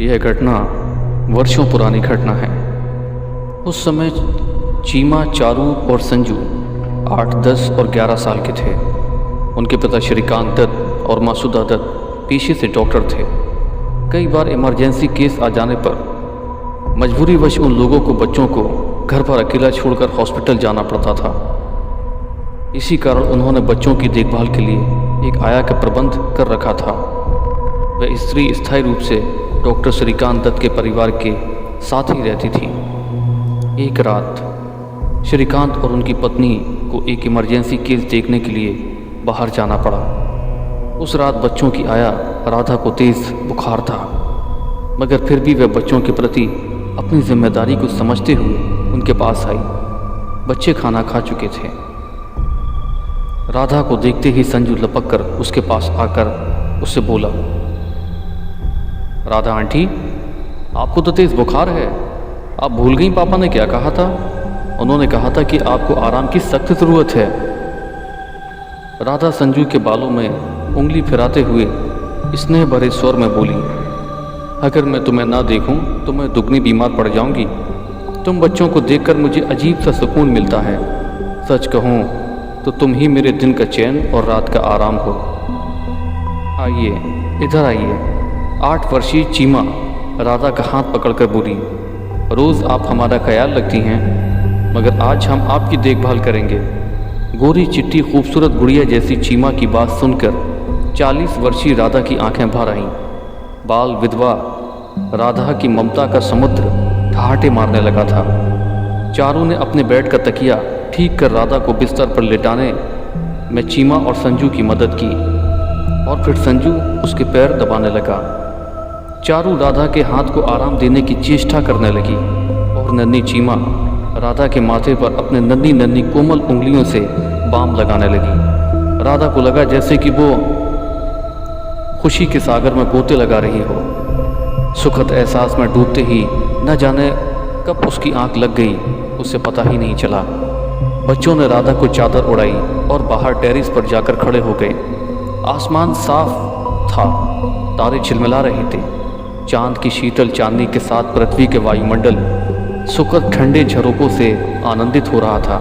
यह घटना वर्षों पुरानी घटना है। उस समय चीमा, चारू और संजू 8, 10 और 11 साल के थे। उनके पिता श्रीकांत दत्त और मासूदा दत्त पेशे से डॉक्टर थे। कई बार इमरजेंसी केस आ जाने पर मजबूरीवश उन लोगों को बच्चों को घर पर अकेला छोड़कर हॉस्पिटल जाना पड़ता था। इसी कारण उन्होंने बच्चों की देखभाल के लिए एक आया का प्रबंध कर रखा था। वह स्त्री स्थायी रूप से डॉक्टर श्रीकांत दत्त के परिवार के साथ ही रहती थी। एक रात श्रीकांत और उनकी पत्नी को एक इमरजेंसी केस देखने के लिए बाहर जाना पड़ा। उस रात बच्चों की आया राधा को तेज बुखार था, मगर फिर भी वह बच्चों के प्रति अपनी जिम्मेदारी को समझते हुए उनके पास आई। बच्चे खाना खा चुके थे। राधा को देखते ही संजू लपक कर उसके पास आकर उससे बोला, राधा आंटी, आपको तो तेज बुखार है। आप भूल गई पापा ने क्या कहा था? उन्होंने कहा था कि आपको आराम की सख्त ज़रूरत है। राधा संजू के बालों में उंगली फिराते हुए स्नेह भरे स्वर में बोली, अगर मैं तुम्हें ना देखूं तो मैं दुगनी बीमार पड़ जाऊंगी। तुम बच्चों को देखकर मुझे अजीब सा सुकून मिलता है। सच कहूं तो तुम ही मेरे दिन का चैन और रात का आराम हो। आइए, इधर आइए। 8 वर्षीय चीमा राधा का हाथ पकड़कर बोली, रोज़ आप हमारा ख्याल रखती हैं, मगर आज हम आपकी देखभाल करेंगे। गोरी चिट्टी खूबसूरत गुड़िया जैसी चीमा की बात सुनकर 40 वर्षीय राधा की आंखें भर आईं। बाल विधवा राधा की ममता का समुद्र ठहाटे मारने लगा था। चारू ने अपने बेड का तकिया ठीक कर राधा को बिस्तर पर लेटाने में चीमा और संजू की मदद की, और फिर संजू उसके पैर दबाने लगा। चारू राधा के हाथ को आराम देने की चेष्टा करने लगी और नन्ही चीमा राधा के माथे पर अपने नन्ही नन्ही कोमल उंगलियों से बाम लगाने लगी। राधा को लगा जैसे कि वो खुशी के सागर में गोते लगा रही हो। सुखद एहसास में डूबते ही न जाने कब उसकी आंख लग गई, उसे पता ही नहीं चला। बच्चों ने राधा को चादर उड़ाई और बाहर टेरिस पर जाकर खड़े हो गए। आसमान साफ था, तारे झिलमिला रहे थे। चांद की शीतल चांदनी के साथ पृथ्वी के वायुमंडल सुखद ठंडे झरोकों से आनंदित हो रहा था।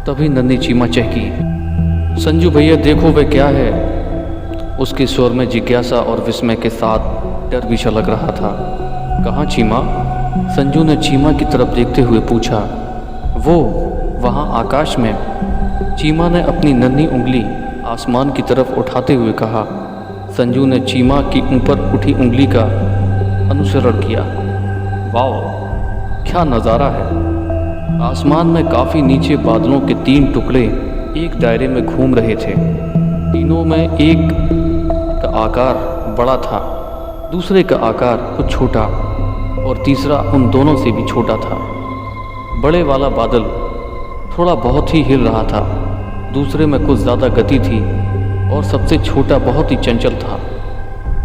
तभी नन्ही चीमा चहकी, संजू भैया देखो वह क्या है। उसके स्वर में जिज्ञासा और विस्मय के साथ डर भी छलक रहा था। कहाँ चीमा? संजू ने चीमा की तरफ देखते हुए पूछा। वो वहाँ आकाश में। चीमा ने अपनी नन्ही उंगली आसमान की तरफ उठाते हुए कहा। संजू ने चीमा की ऊपर उठी उंगली का अनुसरण किया। वाओ, क्या नज़ारा है। आसमान में काफ़ी नीचे बादलों के 3 टुकड़े एक दायरे में घूम रहे थे। तीनों में एक का आकार बड़ा था, दूसरे का आकार कुछ छोटा और तीसरा उन दोनों से भी छोटा था। बड़े वाला बादल थोड़ा बहुत ही हिल रहा था, दूसरे में कुछ ज़्यादा गति थी और सबसे छोटा बहुत ही चंचल था।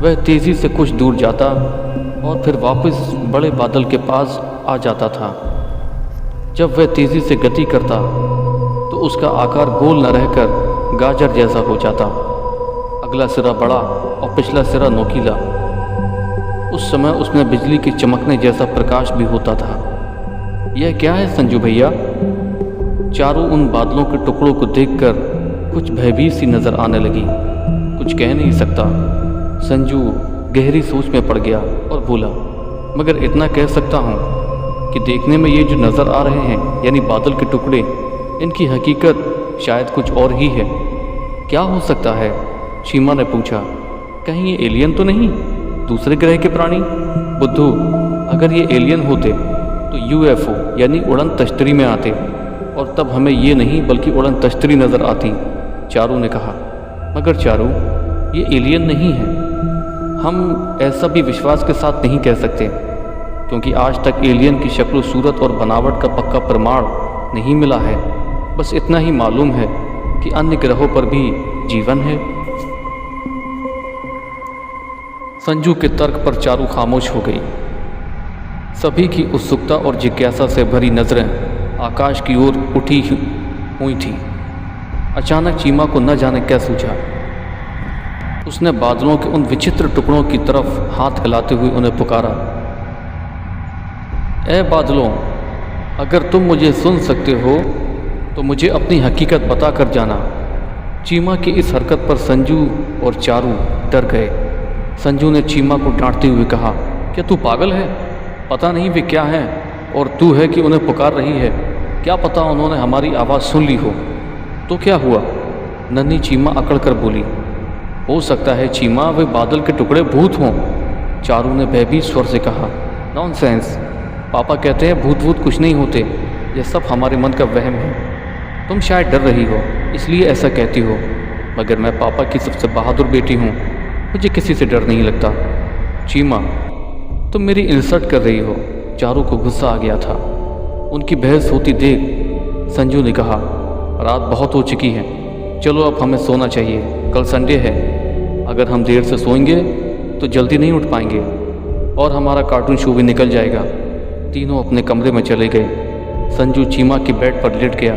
वह तेज़ी से कुछ दूर जाता और फिर वापस बड़े बादल के पास आ जाता था। जब वह तेज़ी से गति करता तो उसका आकार गोल न रहकर गाजर जैसा हो जाता। अगला सिरा बड़ा और पिछला सिरा नोकीला। उस समय उसमें बिजली के चमकने जैसा प्रकाश भी होता था। यह क्या है संजू भैया? चारू उन बादलों के टुकड़ों को देखकर कुछ भयभीत सी नजर आने लगी। कुछ कह नहीं सकता। संजू गहरी सोच में पड़ गया और बोला, मगर इतना कह सकता हूँ कि देखने में ये जो नज़र आ रहे हैं यानी बादल के टुकड़े, इनकी हकीकत शायद कुछ और ही है। क्या हो सकता है? चीमा ने पूछा। कहीं ये एलियन तो नहीं? दूसरे ग्रह के प्राणी? बुद्धू, अगर ये एलियन होते तो यूएफओ यानी उड़न तश्तरी में आते, और तब हमें ये नहीं बल्कि उड़न तश्तरी नज़र आती, चारू ने कहा। मगर चारू, ये एलियन नहीं है। हम ऐसा भी विश्वास के साथ नहीं कह सकते, क्योंकि आज तक एलियन की शक्ल सूरत और बनावट का पक्का प्रमाण नहीं मिला है। बस इतना ही मालूम है कि अन्य ग्रहों पर भी जीवन है। संजू के तर्क पर चारू खामोश हो गई। सभी की उत्सुकता और जिज्ञासा से भरी नजरें आकाश की ओर उठी हुई थी। अचानक चीमा को न जाने क्या सूझा। उसने बादलों के उन विचित्र टुकड़ों की तरफ हाथ हिलाते हुए उन्हें पुकारा, ए बादलों, अगर तुम मुझे सुन सकते हो तो मुझे अपनी हकीकत बता कर जाना। चीमा की इस हरकत पर संजू और चारू डर गए। संजू ने चीमा को डांटते हुए कहा, क्या तू पागल है? पता नहीं वे क्या हैं और तू है कि उन्हें पुकार रही है। क्या पता उन्होंने हमारी आवाज़ सुन ली हो। तो क्या हुआ? नन्ही चीमा अकड़ कर बोली, हो सकता है चीमा वे बादल के टुकड़े भूत हों। चारू ने भयभीत स्वर से कहा, नॉनसेंस, पापा कहते हैं भूत भूत कुछ नहीं होते, यह सब हमारे मन का वहम है। तुम शायद डर रही हो इसलिए ऐसा कहती हो, मगर मैं पापा की सबसे बहादुर बेटी हूँ, मुझे किसी से डर नहीं लगता। चीमा, तुम मेरी इंसल्ट कर रही हो। चारू को गुस्सा आ गया था। उनकी बहस होती देख संजू ने कहा, रात बहुत हो चुकी है, चलो अब हमें सोना चाहिए, कल संडे है। अगर हम देर से सोएंगे तो जल्दी नहीं उठ पाएंगे और हमारा कार्टून शो भी निकल जाएगा। तीनों अपने कमरे में चले गए। संजू चीमा के बेड पर लेट गया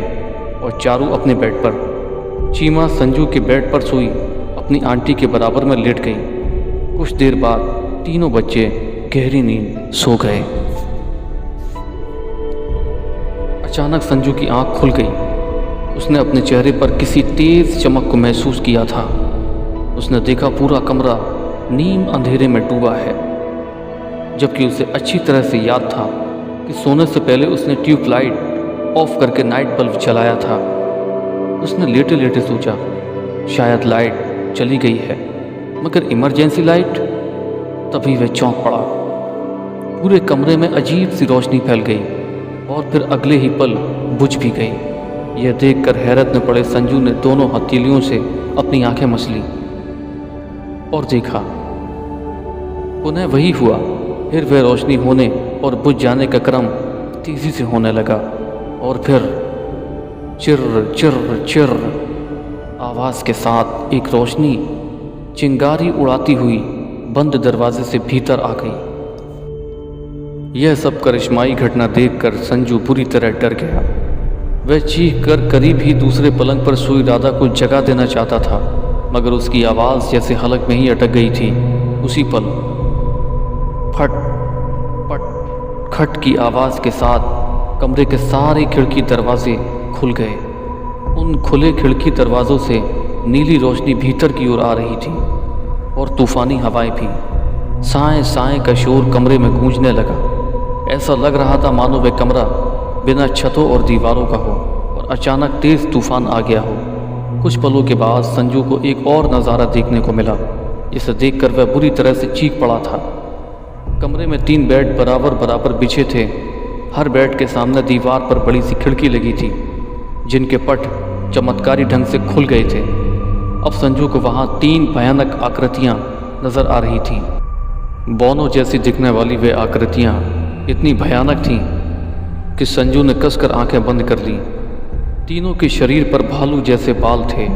और चारू अपने बेड पर। चीमा संजू के बेड पर सोई अपनी आंटी के बराबर में लेट गई। कुछ देर बाद तीनों बच्चे गहरी नींद सो गए। अचानक संजू की आंख खुल गई। उसने अपने चेहरे पर किसी तेज चमक को महसूस किया था। उसने देखा पूरा कमरा नीम अंधेरे में डूबा है, जबकि उसे अच्छी तरह से याद था कि सोने से पहले उसने ट्यूबलाइट ऑफ करके नाइट बल्ब जलाया था। उसने लेटे लेटे सोचा, शायद लाइट चली गई है, मगर इमरजेंसी लाइट। तभी वह चौंक पड़ा। पूरे कमरे में अजीब सी रोशनी फैल गई और फिर अगले ही पल बुझ भी गई। यह देखकर हैरत में पड़े संजू ने दोनों हथेलियों से अपनी आंखें मस ली और देखा, पुनः वही हुआ। फिर वह रोशनी होने और बुझ जाने का क्रम तेजी से होने लगा और फिर चिर्र चिर्र चिर्र आवाज़ के साथ एक रोशनी चिंगारी उड़ाती हुई बंद दरवाजे से भीतर आ गई। यह सब करिश्माई घटना देखकर संजू बुरी तरह डर गया। वह चीख कर करीब ही दूसरे पलंग पर सोई राधा को जगा देना चाहता था, मगर उसकी आवाज़ जैसे हलक में ही अटक गई थी। उसी पल फट पट खट की आवाज़ के साथ कमरे के सारे खिड़की दरवाजे खुल गए। उन खुले खिड़की दरवाज़ों से नीली रोशनी भीतर की ओर आ रही थी और तूफानी हवाएं भी। साएं साएं का शोर कमरे में गूंजने लगा। ऐसा लग रहा था मानो वह कमरा बिना छतों और दीवारों का हो और अचानक तेज तूफान आ गया हो। कुछ पलों के बाद संजू को एक और नज़ारा देखने को मिला, जिसे देखकर वह बुरी तरह से चीख पड़ा था। कमरे में 3 बेड बराबर बराबर बिछे थे। हर बेड के सामने दीवार पर बड़ी सी खिड़की लगी थी, जिनके पट चमत्कारी ढंग से खुल गए थे। अब संजू को वहाँ 3 भयानक आकृतियाँ नजर आ रही थीं। बौनों जैसी दिखने वाली वे आकृतियाँ इतनी भयानक थीं कि संजू ने कसकर आंखें बंद कर लीं। तीनों के शरीर पर भालू जैसे बाल थे।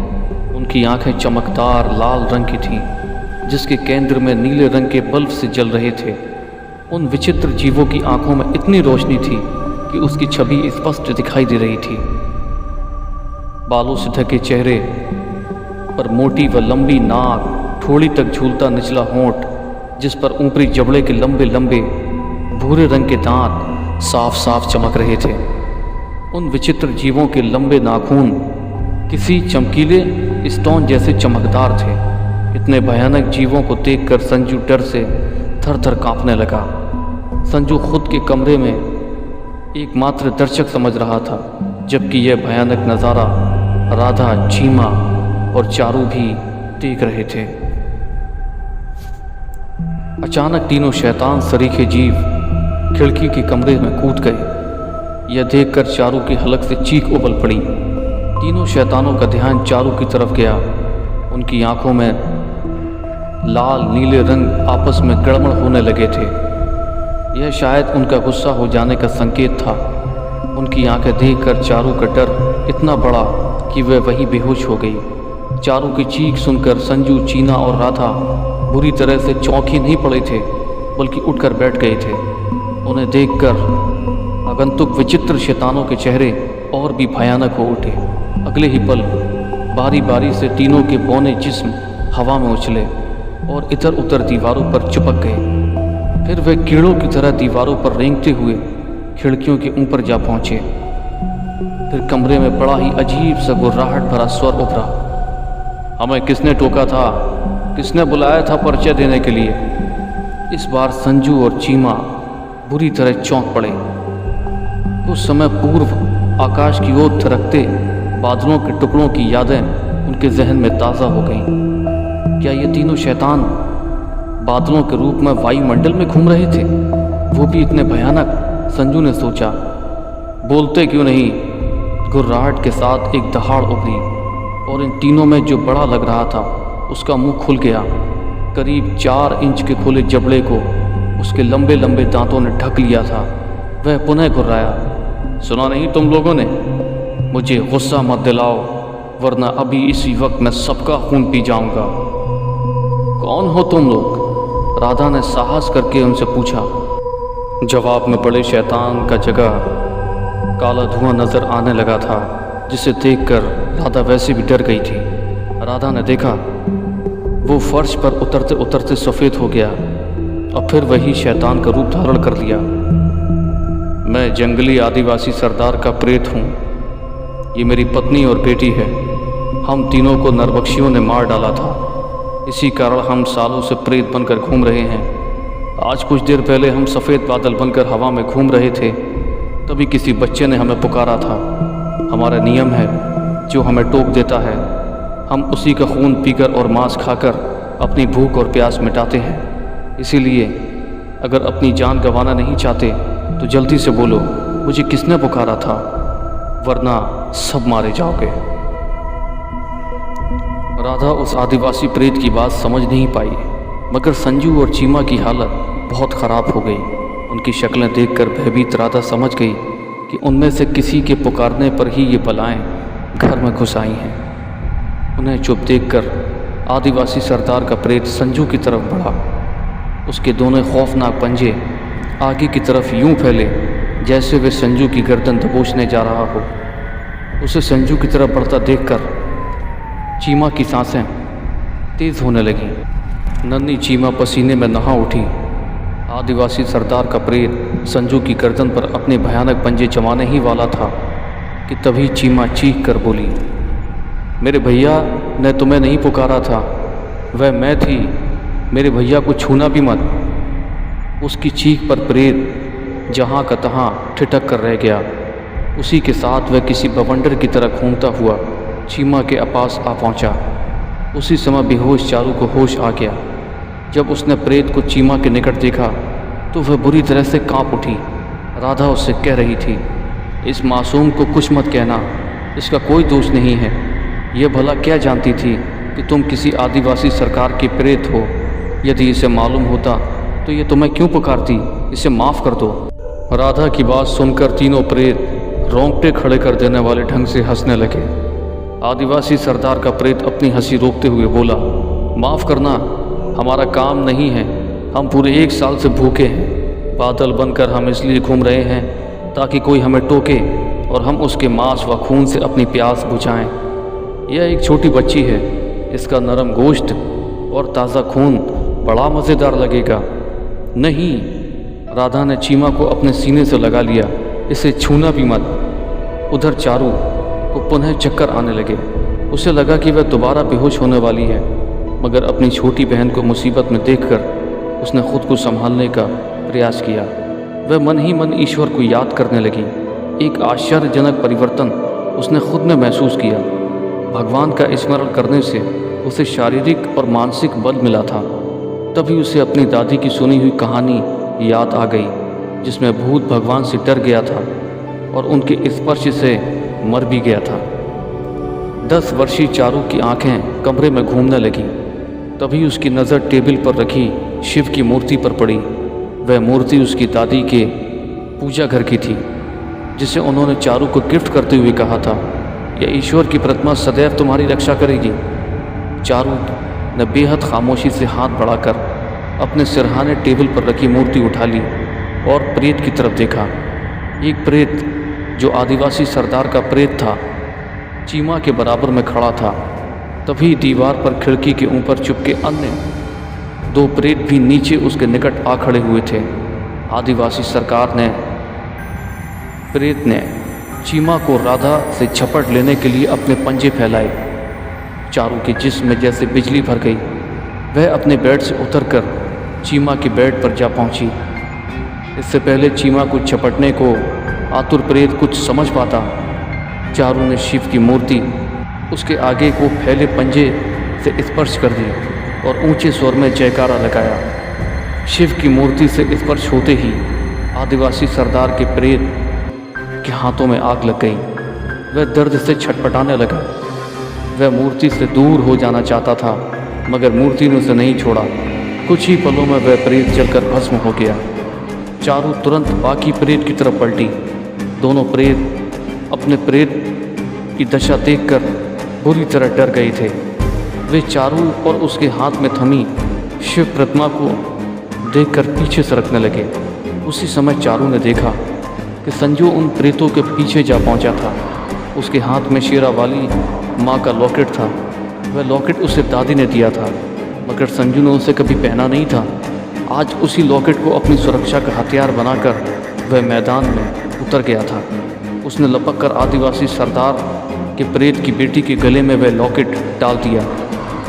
उनकी आंखें चमकदार लाल रंग की थीं, जिसके केंद्र में नीले रंग के बल्ब से जल रहे थे। उन विचित्र जीवों की आंखों में इतनी रोशनी थी कि उसकी छवि स्पष्ट दिखाई दे रही थी। बालों से ढके चेहरे पर मोटी व लंबी नाक, ठोड़ी तक झूलता निचला होंठ, जिस पर ऊपरी जबड़े के लंबे लंबे भूरे रंग के दांत साफ साफ चमक रहे थे। उन विचित्र जीवों के लंबे नाखून किसी चमकीले स्टोन जैसे चमकदार थे। इतने भयानक जीवों को देखकर संजू डर से थर थर कांपने लगा। संजू खुद के कमरे में एकमात्र दर्शक समझ रहा था, जबकि यह भयानक नज़ारा राधा, चीमा और चारू भी देख रहे थे। अचानक तीनों शैतान सरीखे जीव खिड़की के कमरे में कूद गए। यह देखकर चारू की हलक से चीख उबल पड़ी। तीनों शैतानों का ध्यान चारू की तरफ गया। उनकी आंखों में लाल नीले रंग आपस में गड़बड़ होने लगे थे। यह शायद उनका गुस्सा हो जाने का संकेत था। उनकी आंखें देखकर चारू का डर इतना बढ़ा कि वह वहीं बेहोश हो गई। चारू की चीख सुनकर संजू, चीना और राधा बुरी तरह से चौंक ही नहीं पड़े थे, बल्कि उठकर बैठ गए थे। उन्हें देखकर आगंतुक विचित्र शैतानों के चेहरे और भी भयानक हो उठे। अगले ही पल बारी बारी से तीनों के बौने जिस्म हवा में उछले और इधर उधर दीवारों पर चिपक गए। फिर वे कीड़ों की तरह दीवारों पर रेंगते हुए खिड़कियों के ऊपर जा पहुंचे। फिर कमरे में बड़ा ही अजीब सा गुर्राहट भरा स्वर उभरा। हमें किसने टोका था? किसने बुलाया था परिचय देने के लिए? इस बार संजू और चीमा बुरी तरह चौंक पड़े। कुछ समय पूर्व आकाश की ओर थिरकते बादलों के टुकड़ों की यादें उनके जहन में ताज़ा हो गईं। क्या ये तीनों शैतान बादलों के रूप में वायुमंडल में घूम रहे थे, वो भी इतने भयानक? संजू ने सोचा। बोलते क्यों नहीं? गुर्राहट के साथ एक दहाड़ उभरी और इन तीनों में जो बड़ा लग रहा था उसका मुंह खुल गया। करीब 4 इंच के खुले जबड़े को उसके लंबे लंबे दांतों ने ढक लिया था। वह पुनः गुर्राया। सुना नहीं तुम लोगों ने? मुझे गुस्सा मत दिलाओ, वरना अभी इसी वक्त मैं सबका खून पी जाऊंगा। कौन हो तुम लोग? राधा ने साहस करके उनसे पूछा। जवाब में बड़े शैतान का जगह काला धुआं नजर आने लगा था, जिसे देखकर राधा वैसे भी डर गई थी। राधा ने देखा वो फर्श पर उतरते उतरते सफ़ेद हो गया और फिर वही शैतान का रूप धारण कर लिया। मैं जंगली आदिवासी सरदार का प्रेत हूँ। ये मेरी पत्नी और बेटी है। हम तीनों को नरबख्शियों ने मार डाला था। इसी कारण हम सालों से प्रेत बनकर घूम रहे हैं। आज कुछ देर पहले हम सफ़ेद बादल बनकर हवा में घूम रहे थे, तभी किसी बच्चे ने हमें पुकारा था। हमारा नियम है, जो हमें टोक देता है हम उसी का खून पीकर और मांस खाकर अपनी भूख और प्यास मिटाते हैं। इसीलिए अगर अपनी जान गंवाना नहीं चाहते तो जल्दी से बोलो, मुझे किसने पुकारा था, वरना सब मारे जाओगे। राधा उस आदिवासी प्रेत की बात समझ नहीं पाई, मगर संजू और चीमा की हालत बहुत ख़राब हो गई। उनकी शक्लें देखकर भयभीत राधा समझ गई कि उनमें से किसी के पुकारने पर ही ये बलाएं घर में घुस आई हैं। उन्हें चुप देखकर आदिवासी सरदार का प्रेत संजू की तरफ बढ़ा। उसके दोनों खौफनाक पंजे आगे की तरफ यूं फैले जैसे वे संजू की गर्दन दबोचने जा रहा हो। उसे संजू की तरफ बढ़ता देखकर चीमा की सांसें तेज होने लगीं। नन्ही चीमा पसीने में नहा उठी। आदिवासी सरदार का प्रेत संजू की गर्दन पर अपने भयानक पंजे जमाने ही वाला था कि तभी चीमा चीख कर बोली, मेरे भैया ने तुम्हें नहीं पुकारा था, वह मैं थी। मेरे भैया को छूना भी मत। उसकी चीख पर प्रेत जहाँ का तहाँ ठिठक कर रह गया। उसी के साथ वह किसी बवंडर की तरह घूमता हुआ चीमा के पास आ पहुँचा। उसी समय बेहोश चारू को होश आ गया। जब उसने प्रेत को चीमा के निकट देखा तो वह बुरी तरह से कांप उठी। राधा उससे कह रही थी, इस मासूम को कुछ मत कहना, इसका कोई दोष नहीं है। यह भला क्या जानती थी कि तुम किसी आदिवासी सरकार के प्रेत हो? यदि इसे मालूम होता तो ये तुम्हें क्यों पुकारती? इसे माफ़ कर दो। राधा की बात सुनकर तीनों प्रेत रोंगटे खड़े कर देने वाले ढंग से हंसने लगे। आदिवासी सरदार का प्रेत अपनी हंसी रोकते हुए बोला, माफ़ करना, हमारा काम नहीं है। हम पूरे 1 साल से भूखे हैं। बादल बनकर हम इसलिए घूम रहे हैं ताकि कोई हमें टोके और हम उसके मांस व खून से अपनी प्यास बुझाएं। यह एक छोटी बच्ची है। इसका नरम गोश्त और ताज़ा खून बड़ा मज़ेदार लगेगा। नहीं, राधा ने चीमा को अपने सीने से लगा लिया, इसे छूना भी मत। उधर चारू को पुनः चक्कर आने लगे। उसे लगा कि वह दोबारा बेहोश होने वाली है, मगर अपनी छोटी बहन को मुसीबत में देखकर उसने खुद को संभालने का प्रयास किया। वह मन ही मन ईश्वर को याद करने लगी। एक आश्चर्यजनक परिवर्तन उसने खुद में महसूस किया। भगवान का स्मरण करने से उसे शारीरिक और मानसिक बल मिला था। तभी उसे अपनी दादी की सुनी हुई कहानी याद आ गई, जिसमें भूत भगवान से डर गया था और उनके स्पर्श से मर भी गया था। 10 वर्षीय चारू की आंखें कमरे में घूमने लगीं। तभी उसकी नज़र टेबल पर रखी शिव की मूर्ति पर पड़ी। वह मूर्ति उसकी दादी के पूजा घर की थी, जिसे उन्होंने चारू को गिफ्ट करते हुए कहा था, यह ईश्वर की प्रतिमा सदैव तुम्हारी रक्षा करेगी। चारू ने बेहद खामोशी से हाथ बढ़ाकर अपने सिरहाने टेबल पर रखी मूर्ति उठा ली और प्रेत की तरफ देखा। एक प्रेत जो आदिवासी सरदार का प्रेत था, चीमा के बराबर में खड़ा था। तभी दीवार पर खिड़की के ऊपर चुपके अन्य 2 प्रेत भी नीचे उसके निकट आ खड़े हुए थे। आदिवासी सरकार ने प्रेत ने चीमा को राधा से झपट लेने के लिए अपने पंजे फैलाए। चारू के जिस्म में जैसे बिजली भर गई। वह अपने बेड से उतरकर चीमा के बेड पर जा पहुंची। इससे पहले चीमा को झपटने को आतुर प्रेत कुछ समझ पाता, चारू ने शिव की मूर्ति उसके आगे को फैले पंजे से स्पर्श कर दी और ऊंचे स्वर में जयकारा लगाया। शिव की मूर्ति से स्पर्श होते ही आदिवासी सरदार के प्रेत के हाथों में आग लग गई। वह दर्द से छटपटाने लगा। वह मूर्ति से दूर हो जाना चाहता था, मगर मूर्ति ने उसे नहीं छोड़ा। कुछ ही पलों में वह प्रेत जलकर भस्म हो गया। चारू तुरंत बाकी प्रेत की तरफ पलटी। दोनों प्रेत अपने प्रेत की दशा देखकर बुरी तरह डर गए थे। वे चारू और उसके हाथ में थमी शिव प्रतिमा को देखकर पीछे सरकने लगे। उसी समय चारू ने देखा कि संजू उन प्रेतों के पीछे जा पहुंचा था। उसके हाथ में शेरा वाली माँ का लॉकेट था। वह लॉकेट उसे दादी ने दिया था, मगर संजू ने उसे कभी पहना नहीं था। आज उसी लॉकेट को अपनी सुरक्षा का हथियार बनाकर वह मैदान में उतर गया था। उसने लपक कर आदिवासी सरदार के प्रेत की बेटी के गले में वह लॉकेट डाल दिया।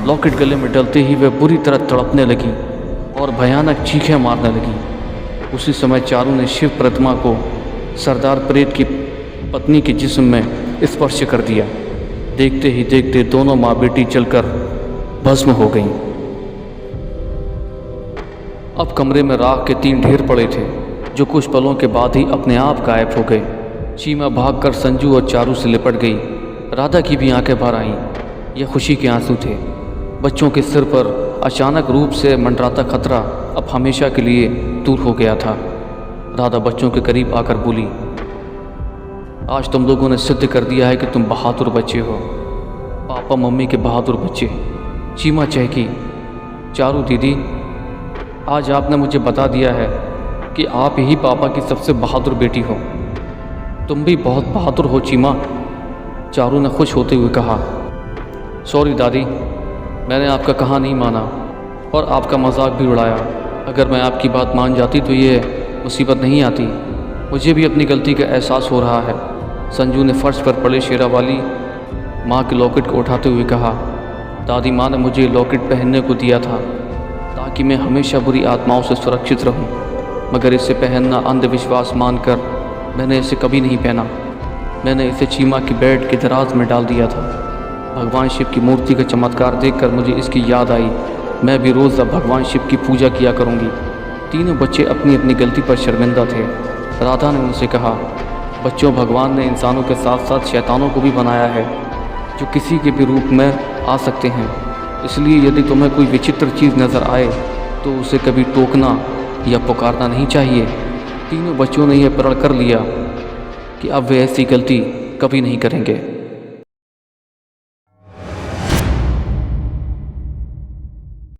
लॉकेट गले में डलते ही वह बुरी तरह तड़पने लगी और भयानक चीखें मारने लगी। उसी समय चारू ने शिव प्रतिमा को सरदार प्रेत की पत्नी के जिस्म में स्पर्श कर दिया। देखते ही देखते दोनों माँ बेटी जलकर भस्म हो गईं। अब कमरे में राख के 3 ढेर पड़े थे, जो कुछ पलों के बाद ही अपने आप गायब हो गए। चीमा भागकर संजू और चारू से लिपट गई। राधा की भी आंखें भर आईं। यह खुशी के आंसू थे। बच्चों के सिर पर अचानक रूप से मंडराता खतरा अब हमेशा के लिए दूर हो गया था। राधा बच्चों के करीब आकर बोली, आज तुम लोगों ने सिद्ध कर दिया है कि तुम बहादुर बच्चे हो, पापा मम्मी के बहादुर बच्चे। चीमा चहकी, चारू दीदी, आज आपने मुझे बता दिया है कि आप ही पापा की सबसे बहादुर बेटी हो। तुम भी बहुत बहादुर हो चीमा, चारू ने खुश होते हुए कहा। सॉरी दादी, मैंने आपका कहा नहीं माना और आपका मजाक भी उड़ाया। अगर मैं आपकी बात मान जाती तो ये मुसीबत नहीं आती। मुझे भी अपनी गलती का एहसास हो रहा है। संजू ने फर्श पर पड़े शेरा वाली माँ के लॉकेट को उठाते हुए कहा, दादी माँ ने मुझे लॉकेट पहनने को दिया था ताकि मैं हमेशा बुरी आत्माओं से सुरक्षित रहूं, मगर इसे पहनना अंधविश्वास मानकर मैंने इसे कभी नहीं पहना। मैंने इसे चीमा की बेड के दराज में डाल दिया था। भगवान शिव की मूर्ति का चमत्कार देखकर मुझे इसकी याद आई। मैं भी रोज़ अब भगवान शिव की पूजा किया करूँगी। तीनों बच्चे अपनी अपनी गलती पर शर्मिंदा थे। राधा ने उनसे कहा, बच्चों, भगवान ने इंसानों के साथ साथ शैतानों को भी बनाया है, जो किसी के भी रूप में आ सकते हैं। इसलिए यदि तुम्हें कोई विचित्र चीज़ नज़र आए तो उसे कभी टोकना या पुकारना नहीं चाहिए। तीनों बच्चों ने यह प्रण कर लिया कि अब वे ऐसी गलती कभी नहीं करेंगे।